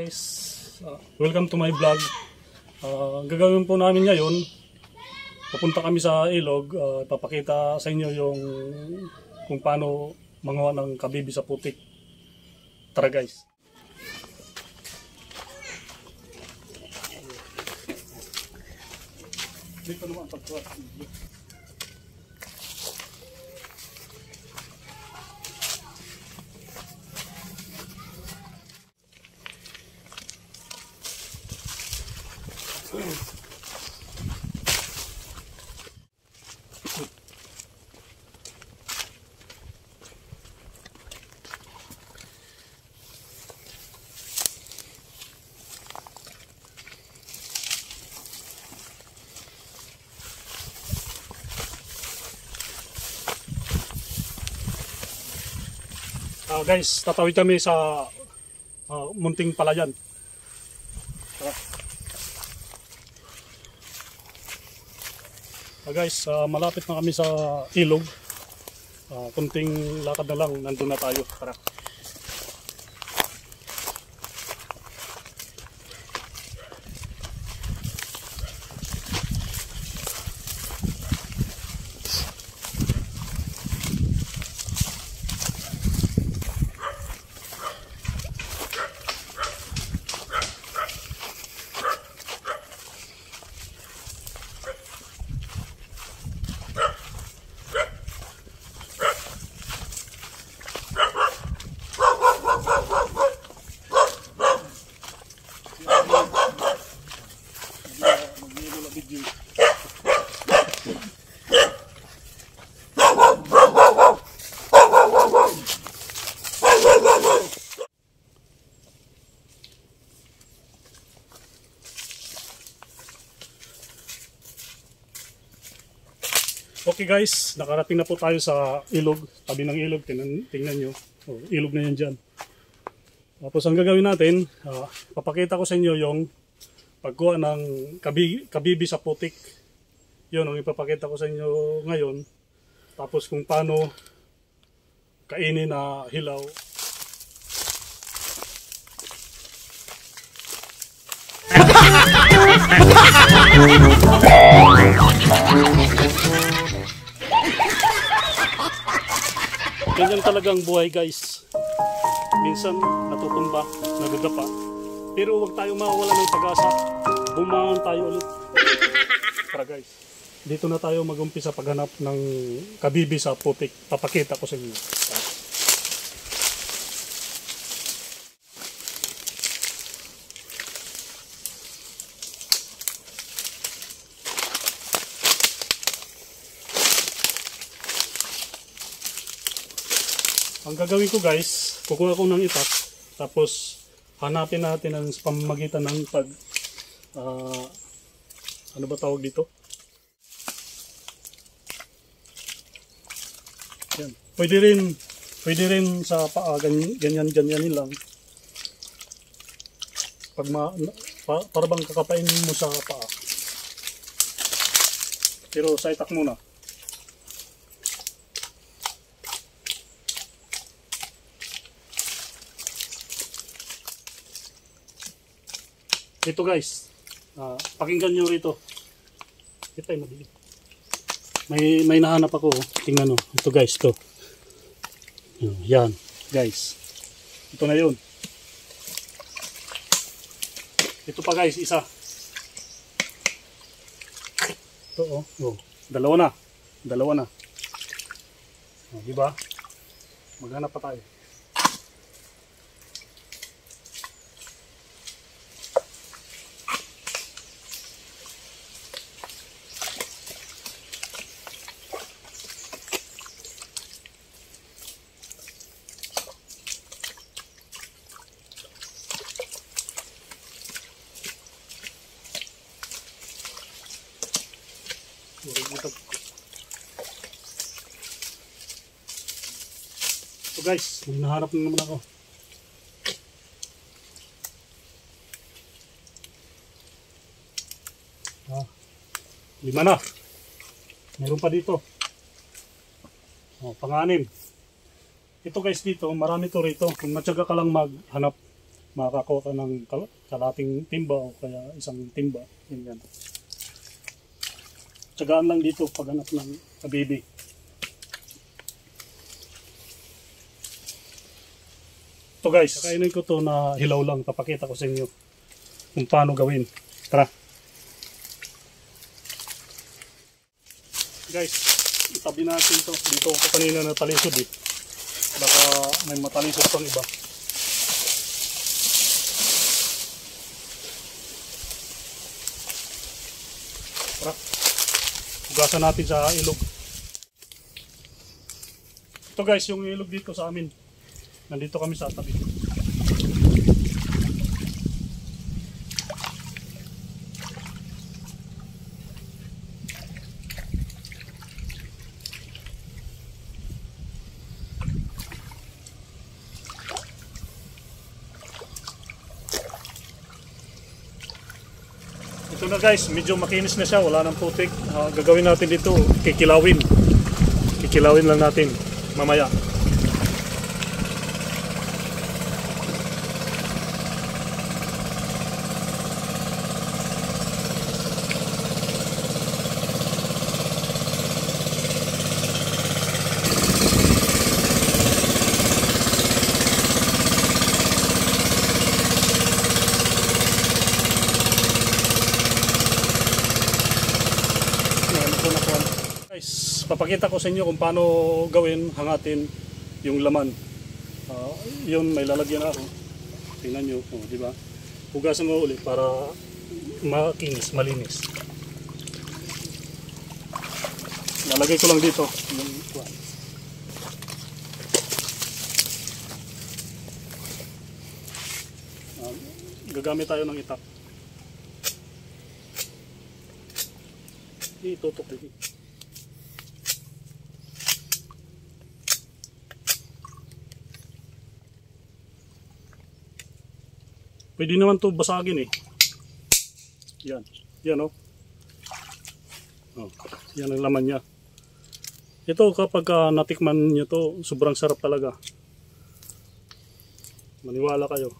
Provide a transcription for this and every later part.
guys, welcome to my vlog. Gagawin po namin ngayon, papunta kami sa ilog, papakita sa inyo yung kung paano manguha ng kabibi sa putik. Tara guys. Dito naman pagkuha. Guys, tatawid kami sa munting palayan. Guys, malapit na kami sa ilog. Kunting lakad na lang, nandun na tayo. Tara. Okay guys, nakarating na po tayo sa ilog, tabi ng ilog, tingnan nyo, ilog na yan dyan. Tapos ang gagawin natin, papakita ko sa inyo yung pagkuha ng kabibi sa putik. Yun ang ipapakita ko sa inyo ngayon. Tapos kung paano kainin na hilaw. Ganyan talagang buhay guys. Minsan natutumba, nagagapa. Pero huwag tayong mawawala ng pag-asa. Bumangon tayo ulit. Para guys, dito na tayo mag-umpisa paghanap ng kabibi sa putik. Papakita ko sa inyo. Ang gagawin ko guys, kukuha ko ng itak, tapos hanapin natin ang pamamagitan ng ano ba tawag dito? Yan. Pwede rin sa paa, ganyan lang. Para bang kakapain mo sa paa. Pero sa itak muna. Ito guys, pakinggan nyo rito. Ito ay madilim. May nahanap ako. Tingnan nyo. Ito guys, ito. Yan, guys. Ito na yun. Ito pa guys, isa. Ito dalawa na. Diba? Maghanap pa tayo. So guys, naharap na naman ako. Lima na. Meron pa dito. Pang-anim. Ito guys dito, marami to rito. Kung matyaga ka lang maghanap, makakakuha ka ng kalating timba o kaya isang timba. Yan. Tsagaan lang dito paghanap ng kabibi. Ito guys, kakainin ko to na hilaw lang. Papakita ko sa inyo kung paano gawin. Tara. Guys, itabi natin to. Dito ko kanina natalisod eh. Baka may matalisod pang iba. Tara. Hugasan natin sa ilog. Ito guys, yung ilog dito sa amin. Nandito kami sa tabi. Ito na guys, medyo makinis na siya, wala nang putik. Gagawin natin dito, kikilawin. Kikilawin lang natin mamaya. Guys, papakita ko sa inyo kung paano gawin, hangatin yung laman. Yun, may lalagyan ako. Tingnan nyo, di ba? Hugasan mo ulit para makinis, malinis. Lalagay ko lang dito yung gagamit tayo ng itak. Itutok dito. Pwede naman to basagin eh. Yan. Yan oh. Yan ang laman niya. Ito kapag natikman niyo to, sobrang sarap talaga. Maniwala kayo.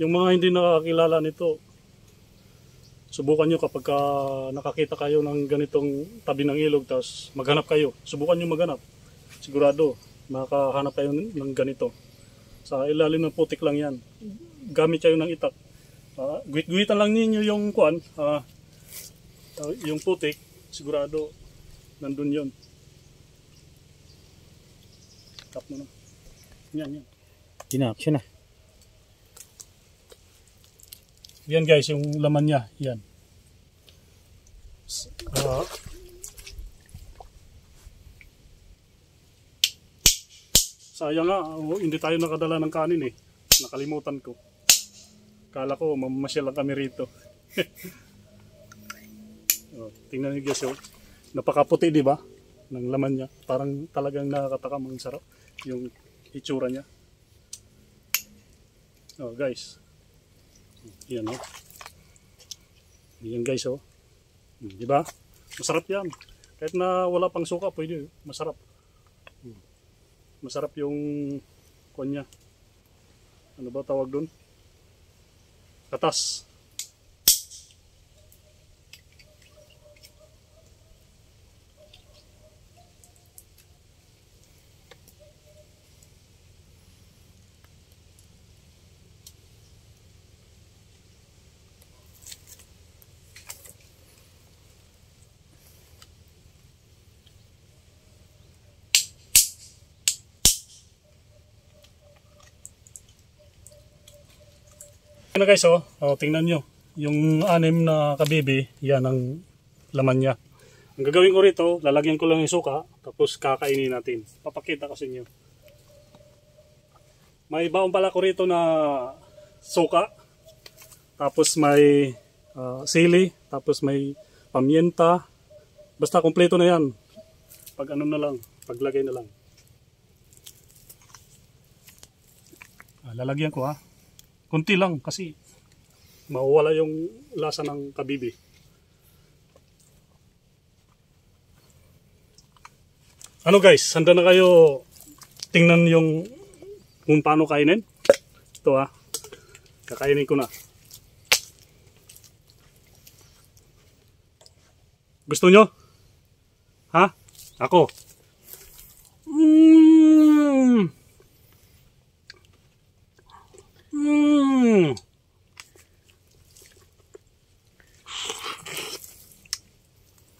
Yung mga hindi nakakilala nito, subukan nyo kapag nakakita kayo ng ganitong tabi ng ilog, tapos maghanap kayo. Subukan nyo maghanap. Sigurado, makahanap kayo ng ganito. Sa ilalim ng putik lang yan. Gamit kayo ng itak. Guhit-guhitan lang ninyo yung kuan, yung putik. Sigurado, nandun yun. Tap mo na. Yan. Inaction na. Yan guys, yung laman niya. Yan. Sayang nga, hindi tayo nakadala ng kanin eh. Nakalimutan ko. Kala ko, mamasyal lang kami rito. Tingnan niyo guys, napakaputi di ba? Ng laman niya. Parang talagang nakakatakam, ang sarap yung itsura niya. Guys. Yan Yan guys di ba? Masarap yan. Kahit na wala pang suka, pwede. Masarap. Masarap yung kunya. Ano ba tawag doon? Katas. Ano guys, tingnan nyo. Yung 6 na kabibi, yan ang laman niya. Ang gagawin ko rito, lalagyan ko lang yung suka, tapos kakainin natin. Papakita ko sa inyo. May baon pala ko rito na suka, tapos may sili, tapos may pamienta. Basta kompleto na yan. Pag ano na lang, paglagay na lang. Lalagyan ko kunti lang kasi mawawala yung lasa ng kabibi. Ano guys, handa na kayo tingnan yung kung paano kainin. Ito kakainin ko na. Gusto nyo? Ha? Ako.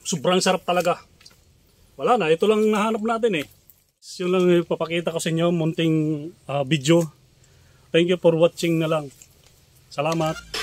Sobrang sarap talaga. Wala na, ito lang nahanap natin eh. Yun lang ipapakita ko sa inyo, munting video. Thank you for watching na lang. Salamat.